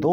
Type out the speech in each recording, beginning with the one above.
2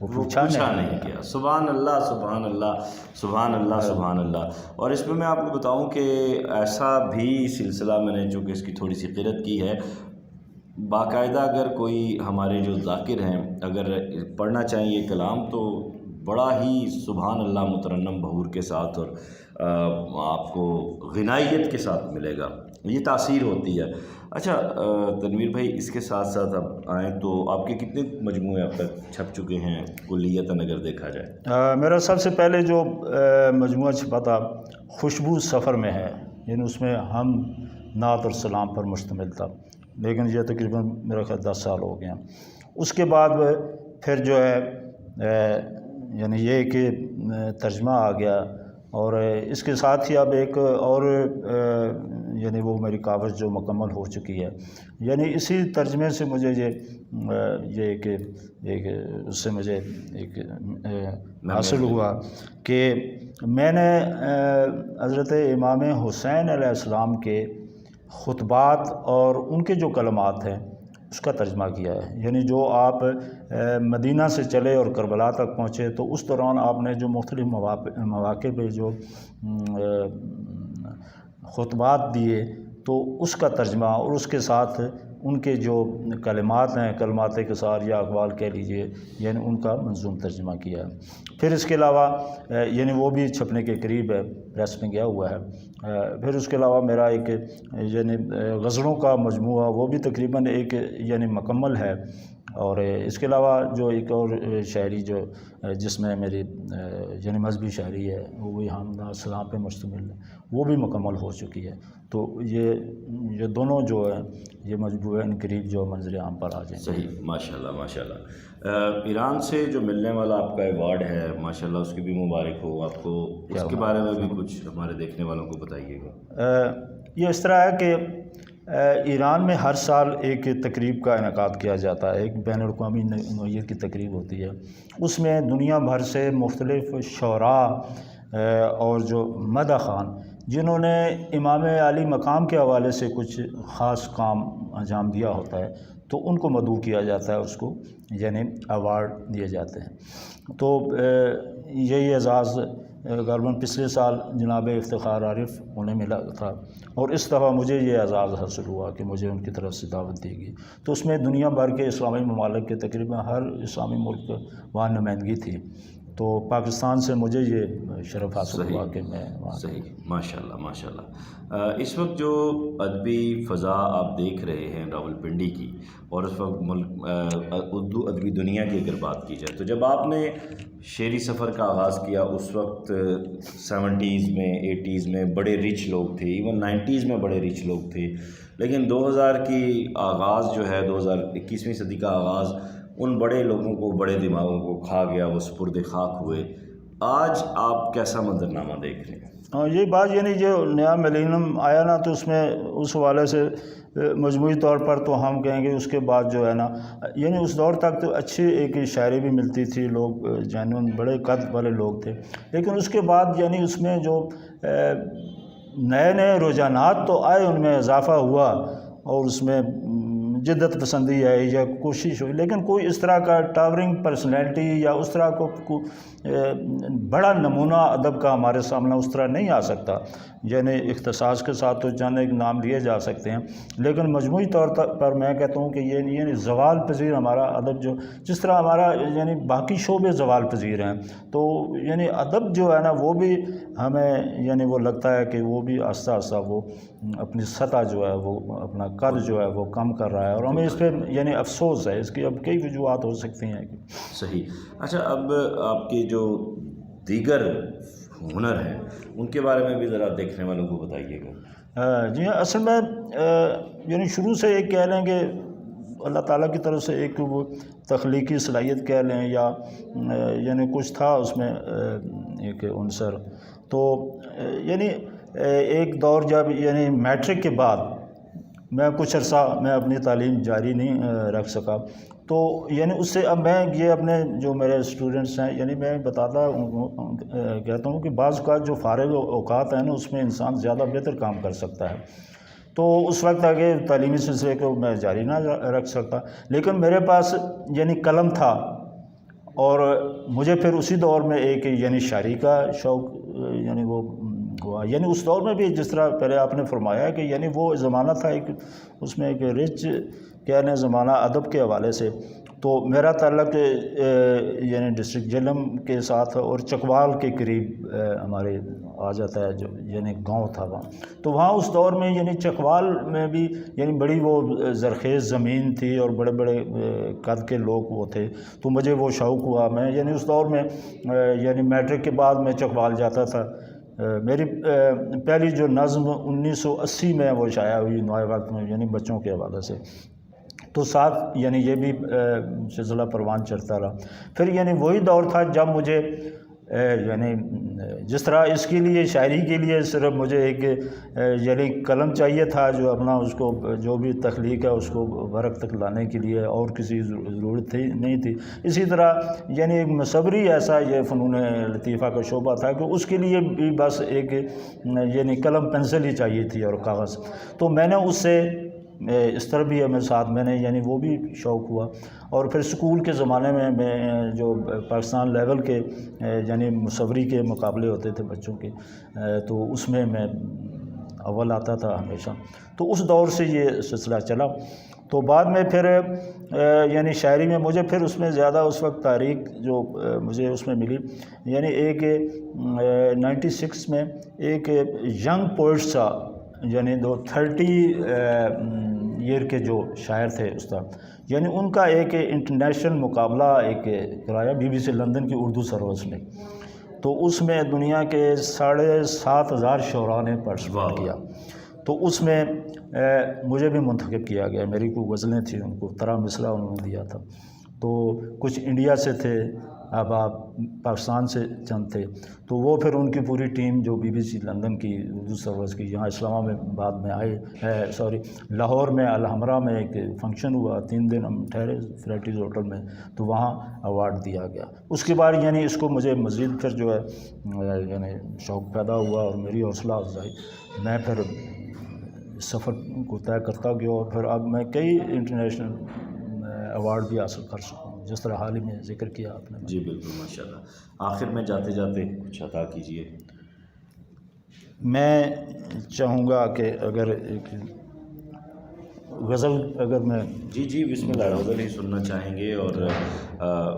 وہ وہ پوچھا نہیں کیا. سبحان اللہ سبحان اللہ سبحان اللہ سبحان اللہ. اور اس میں میں آپ کو بتاؤں کہ ایسا بھی سلسلہ میں نے چونکہ اس کی تھوڑی سی قرت کی ہے، باقاعدہ اگر کوئی ہمارے جو ذاکر ہیں اگر پڑھنا چاہیں یہ کلام تو بڑا ہی سبحان اللہ مترنم بہور کے ساتھ اور آپ کو غنائیت کے ساتھ ملے گا، یہ تاثیر ہوتی ہے. اچھا تنویر بھائی، اس کے ساتھ ساتھ اب آئیں تو آپ کے کتنے مجموعے اب تک چھپ چکے ہیں کلیتاً اگر دیکھا جائے؟ میرا سب سے پہلے جو مجموعہ چھپا تھا خوشبو سفر میں ہے، یعنی اس میں ہم نعت اور سلام پر مشتمل تھا، لیکن یہ تقریباً میرا خیال 10 سال ہو گئے ہیں. اس کے بعد پھر جو ہے یعنی یہ کہ ترجمہ آ گیا، اور اس کے ساتھ ہی اب ایک اور یعنی وہ میری کاوش جو مکمل ہو چکی ہے، یعنی اسی ترجمے سے مجھے یہ کہ ایک اس سے مجھے ایک حاصل ہوا کہ میں نے حضرت امام حسین علیہ السلام کے خطبات اور ان کے جو کلمات ہیں اس کا ترجمہ کیا ہے. یعنی جو آپ مدینہ سے چلے اور کربلا تک پہنچے تو اس دوران آپ نے جو مختلف مواقع پہ جو خطبات دیے تو اس کا ترجمہ اور اس کے ساتھ ان کے جو کلمات ہیں، کلمات قصار یا اقوال کہہ لیجئے، یعنی ان کا منظوم ترجمہ کیا ہے. پھر اس کے علاوہ یعنی وہ بھی چھپنے کے قریب ہے، پریس میں گیا ہوا ہے. پھر اس کے علاوہ میرا ایک یعنی غزلوں کا مجموعہ وہ بھی تقریباً ایک یعنی مکمل ہے. اور اس کے علاوہ جو ایک اور شاعری جو جس میں میری یعنی مذہبی شاعری ہے وہ بھی حمد سلام پہ مشتمل ہے، وہ بھی مکمل ہو چکی ہے. تو یہ دونوں جو ہیں یہ مجموعہ ان قریب جو منظر عام پر آ جائیں. صحیح، ماشاء اللہ ماشاء اللہ. ایران سے جو ملنے والا آپ کا ایوارڈ ہے ماشاء اللہ، اس کی بھی مبارک ہو آپ کو. اس کے بارے میں بھی کچھ ہمارے دیکھنے والوں کو بتائیے گا. یہ اس طرح ہے کہ ایران میں ہر سال ایک تقریب کا انعقاد کیا جاتا ہے، ایک بین الاقوامی نوعیت کی تقریب ہوتی ہے. اس میں دنیا بھر سے مختلف شعراء اور جو مدح خوان جنہوں نے امام عالی مقام کے حوالے سے کچھ خاص کام انجام دیا ہوتا ہے تو ان کو مدعو کیا جاتا ہے، اس کو یعنی ایوارڈ دیے جاتے ہیں. تو یہی اعزاز غالباً پچھلے سال جناب افتخار عارف انہیں ملا تھا، اور اس دفعہ مجھے یہ اعزاز حاصل ہوا کہ مجھے ان کی طرف سے دعوت دی گئی. تو اس میں دنیا بھر کے اسلامی ممالک کے تقریباً ہر اسلامی ملک وہاں نمائندگی تھی. تو پاکستان سے مجھے یہ شرف حاصل ہوا کہ میں وہاں. صحیح، ماشاء اللہ ماشاء اللہ. اس وقت جو ادبی فضا آپ دیکھ رہے ہیں راولپنڈی کی، اور اس وقت ملک اردو ادبی دنیا کی اگر بات کی جائے تو جب آپ نے شعری سفر کا آغاز کیا اس وقت 70s میں 80s میں بڑے ریچ لوگ تھے، ایون 90s میں بڑے ریچ لوگ تھے، لیکن 2000 کی آغاز جو ہے 2021ویں صدی کا آغاز ان بڑے لوگوں کو، بڑے دماغوں کو کھا گیا، وہ سپرد خاک ہوئے. آج آپ کیسا منظرنامہ دیکھ رہے ہیں؟ یہ بات یعنی جو نیا ملینم آیا نا تو اس میں اس حوالے سے مجموعی طور پر تو ہم کہیں گے اس کے بعد جو ہے نا یعنی اس دور تک تو اچھی ایک شاعری بھی ملتی تھی، لوگ جینون بڑے قد والے لوگ تھے، لیکن اس کے بعد یعنی اس میں جو نئے نئے رجحانات تو آئے، ان میں اضافہ ہوا اور اس میں جدت پسندی آئی یا کوشش ہوئی، لیکن کوئی اس طرح کا ٹاورنگ پرسنالٹی یا اس طرح کو بڑا نمونہ ادب کا ہمارے سامنے اس طرح نہیں آ سکتا. یعنی اختصاص کے ساتھ تو چند ایک نام لیے جا سکتے ہیں، لیکن مجموعی طور پر میں کہتا ہوں کہ یہ یعنی زوال پذیر ہمارا ادب جو جس طرح ہمارا یعنی باقی شعبے زوال پذیر ہیں، تو یعنی ادب جو ہے نا وہ بھی ہمیں یعنی وہ لگتا ہے کہ وہ بھی آہستہ آہستہ وہ اپنی سطح جو ہے وہ اپنا قد جو ہے وہ کم کر رہا ہے، اور ہمیں اس پہ یعنی افسوس ہے. اس کی اب کئی وجوہات ہو سکتی ہیں. صحیح. اچھا، اب آپ کی جو دیگر ہنر ہیں ان کے بارے میں بھی ذرا دیکھنے والوں کو بتائیے گا. جی ہاں، اصل میں یعنی شروع سے ایک کہہ لیں کہ اللہ تعالیٰ کی طرف سے ایک وہ تخلیقی صلاحیت کہہ لیں یا یعنی کچھ تھا اس میں ایک عنصر. تو یعنی ایک دور جب یعنی میٹرک کے بعد میں کچھ عرصہ میں اپنی تعلیم جاری نہیں رکھ سکا، تو یعنی اس سے اب میں یہ اپنے جو میرے اسٹوڈنٹس ہیں یعنی میں بتاتا کہتا ہوں کہ بعض اوقات جو فارغ اوقات ہیں نا اس میں انسان زیادہ بہتر کام کر سکتا ہے. تو اس وقت آگے تعلیمی سلسلے کو میں جاری نہ رکھ سکتا، لیکن میرے پاس یعنی قلم تھا اور مجھے پھر اسی دور میں ایک یعنی شاعری کا شوق یعنی وہ ہوا. یعنی اس دور میں بھی جس طرح پہلے آپ نے فرمایا کہ یعنی وہ زمانہ تھا ایک اس میں ایک رچ کہنے زمانہ ادب کے حوالے سے. تو میرا تعلق یعنی ڈسٹرکٹ جہلم کے ساتھ اور چکوال کے قریب ہمارے آ جاتا ہے جو یعنی گاؤں تھا وہاں. تو وہاں اس دور میں یعنی چکوال میں بھی یعنی بڑی وہ زرخیز زمین تھی اور بڑے بڑے قد کے لوگ وہ تھے. تو مجھے وہ شوق ہوا. میں یعنی اس دور میں یعنی میٹرک کے بعد میں چکوال جاتا تھا. میری پہلی جو نظم 1980 میں وہ شائع ہوئی نوائے وقت میں یعنی بچوں کے حوالے سے. تو ساتھ یعنی یہ بھی سلسلہ پروان چڑھتا رہا. پھر یعنی وہی دور تھا جب مجھے یعنی جس طرح اس کے لیے شاعری کے لیے صرف مجھے ایک یعنی قلم چاہیے تھا جو اپنا اس کو جو بھی تخلیق ہے اس کو ورق تک لانے کے لیے اور کسی ضرورت تھی نہیں تھی. اسی طرح یعنی ایک مصوری ایسا یہ فنون لطیفہ کا شعبہ تھا کہ اس کے لیے بھی بس ایک یعنی قلم پنسل ہی چاہیے تھی اور کاغذ. تو میں نے اس سے اس طرح بھی ہے میں ساتھ میں نے یعنی وہ بھی شوق ہوا. اور پھر اسکول کے زمانے میں جو پاکستان لیول کے یعنی مصوری کے مقابلے ہوتے تھے بچوں کے تو اس میں اول آتا تھا ہمیشہ. تو اس دور سے یہ سلسلہ چلا. تو بعد میں پھر یعنی شاعری میں مجھے پھر اس میں زیادہ اس وقت تاریخ جو مجھے اس میں ملی یعنی ایک 96 میں ایک ینگ پوئٹس تھا یعنی 30 ایئر کے جو شاعر تھے استاد یعنی ان کا ایک انٹرنیشنل مقابلہ ایک کرایا BBC لندن کی اردو سروس میں. تو اس میں دنیا کے 7,500 شعراء نے پارٹیسپیٹ کیا. تو اس میں مجھے بھی منتخب کیا گیا. میری کوئی غزلیں تھیں ان کو طرح مصرع انہوں نے دیا تھا. تو کچھ انڈیا سے تھے اب آپ پاکستان سے چند تھے. تو وہ پھر ان کی پوری ٹیم جو BBC لندن کی اردو سروس کی یہاں اسلام آباد میں آئے لاہور میں الحمرہ میں ایک فنکشن ہوا. 3 دن ہم ٹھہرے فریٹیز ہوٹل میں. تو وہاں ایوارڈ دیا گیا. اس کے بعد یعنی اس کو مجھے مزید پھر جو ہے یعنی شوق پیدا ہوا اور میری حوصلہ افزائی. میں پھر سفر کو طے کرتا گیا اور پھر اب میں کئی انٹرنیشنل ایوارڈ بھی حاصل کر سکوں جس طرح حال ہی میں ذکر کیا آپ نے. جی بالکل ماشاءاللہ. آخر میں جاتے جاتے کچھ عطا کیجیے. میں چاہوں گا کہ اگر ایک غزل اگر میں جی بسم اللہ غزل ہی سننا چاہیں گے. اور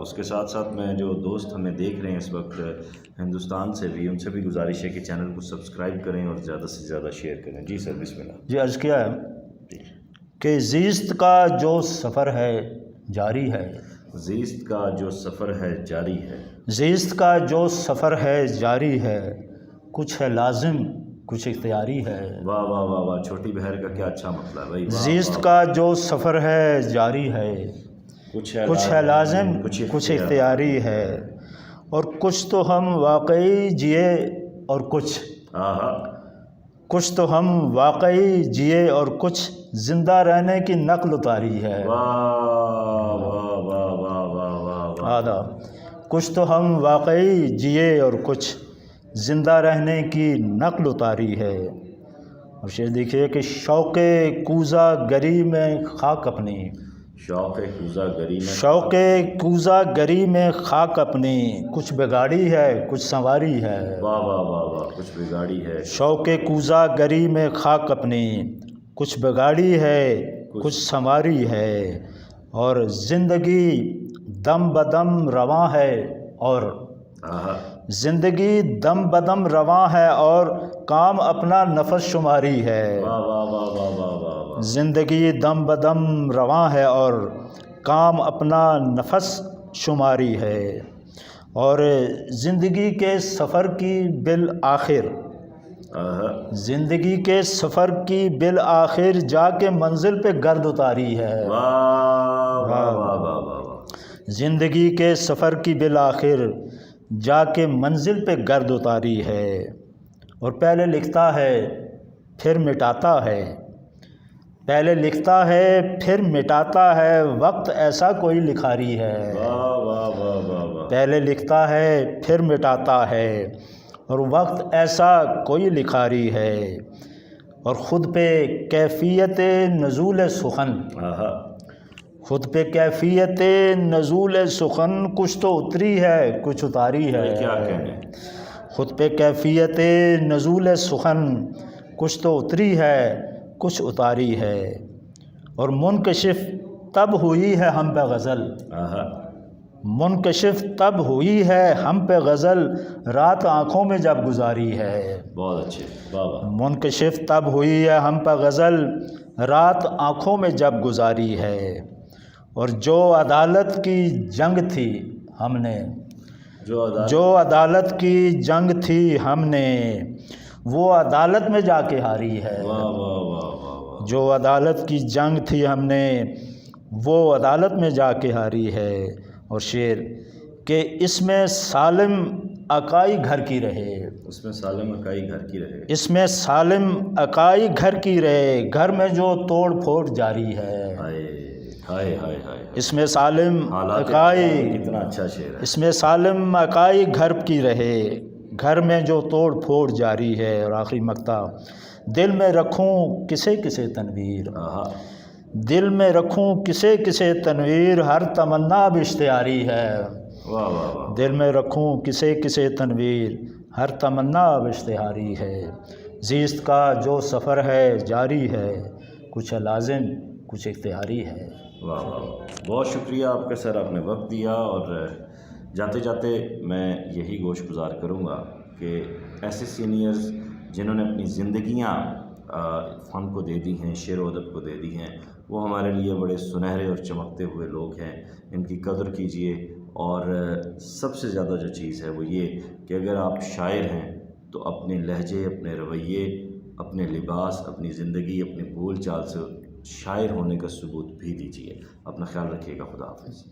اس کے ساتھ ساتھ میں جو دوست ہمیں دیکھ رہے ہیں اس وقت ہندوستان سے بھی ان سے بھی گزارش ہے کہ چینل کو سبسکرائب کریں اور زیادہ سے زیادہ شیئر کریں. جی سر بسم اللہ. جی عرض کیا ہے کہ زیست کا جو سفر ہے جاری ہے. زیست کا جو سفر ہے جاری ہے. زیست کا جو سفر ہے جاری ہے. کچھ ہے لازم کچھ اختیاری ہے. واہ واہ واہ واہ. چھوٹی بہر کا کیا اچھا مسئلہ ہے بھائی. زیست کا جو سفر ہے جاری ہے. کچھ ہے لازم کچھ اختیاری ہے. اور کچھ تو ہم واقعی جیے اور کچھ تو ہم واقعی جیے اور کچھ زندہ رہنے کی نقل اتاری ہے. آدھا. کچھ تو ہم واقعی جیے اور کچھ زندہ رہنے کی نقل اتاری ہے. اور شعر دیکھیے کہ شوق کوزہ گری میں خاک اپنی. شوق کوزہ گری میں خاک اپنی. کچھ بگاڑی ہے کچھ سنواری ہے. واہ واہ واہ واہ. کچھ بگاڑی ہے. شوق کوزہ گری میں خاک اپنی. کچھ بگاڑی ہے کچھ سنواری ہے. اور زندگی دم بدم رواں ہے اور زندگی دم بدم رواں ہے اور کام اپنا نفس شماری ہے. زندگی دم بدم رواں ہے اور کام اپنا نفس شماری ہے. اور زندگی کے سفر کی بالآخر زندگی کے سفر کی بالآخر جا کے منزل پہ گرد اتاری ہے. زندگی کے سفر کی بالآخر جا کے منزل پہ گرد اتاری ہے. اور پہلے لکھتا ہے پھر مٹاتا ہے. پہلے لکھتا ہے پھر مٹاتا ہے. وقت ایسا کوئی لکھاری ہے. پہلے لکھتا ہے پھر مٹاتا ہے اور وقت ایسا کوئی لکھاری ہے. اور خود پہ کیفیت نزول سخن خود پہ کیفیت نزول سخن کچھ تو اتری ہے کچھ اتاری ہے. کیا کہنے. خود پہ کیفیت نزول سخن کچھ تو اتری ہے کچھ اتاری ہے. اور منکشف تب ہوئی ہے ہم پہ غزل. منکشف تب ہوئی ہے ہم پہ غزل رات آنکھوں میں جب گزاری ہے. بہت اچھے. واہ. منکشف تب ہوئی ہے ہم پہ غزل رات آنکھوں میں جب گزاری ہے. اور جو عدالت کی جنگ تھی ہم نے جو عدالت کی جنگ تھی ہم نے وہ عدالت میں جا کے ہاری ہے. جو عدالت کی جنگ تھی ہم نے وہ عدالت میں جا کے ہاری ہے. اور شعر کہ اس میں سالم اکائی گھر کی رہے. اس میں سالم اکائی گھر کی رہے. اس میں سالم اکائی گھر کی رہے. گھر میں جو توڑ پھوڑ جاری ہے. ہائے ہائے ہائے. اس میں سالم اکائی. کتنا اچھا شعر ہے. اس میں سالم اکائی گھر کی رہے. گھر میں جو توڑ پھوڑ جاری ہے. اور آخری مقطع دل میں رکھوں کسے کسے تنویر. دل میں رکھوں کسے کسے تنویر ہر تمنا اب اشتہاری ہے. دل میں رکھوں کسے کسے تنویر ہر تمنا اب اشتہاری ہے. زیست کا جو سفر ہے جاری ہے کچھ لازم کچھ اختیاری ہے. واہ واہ. بہت شکریہ آپ کا سر. آپ نے وقت دیا. اور جاتے جاتے میں یہی گوش گزار کروں گا کہ ایسے سینئرز جنہوں نے اپنی زندگیاں فن کو دے دی ہیں, شعر و ادب کو دے دی ہیں, وہ ہمارے لیے بڑے سنہرے اور چمکتے ہوئے لوگ ہیں. ان کی قدر کیجئے. اور سب سے زیادہ جو چیز ہے وہ یہ کہ اگر آپ شاعر ہیں تو اپنے لہجے, اپنے رویے, اپنے لباس, اپنی زندگی, اپنے بول چال سے شاعر ہونے کا ثبوت بھی دیجیے. اپنا خیال رکھیے گا. خدا حافظ.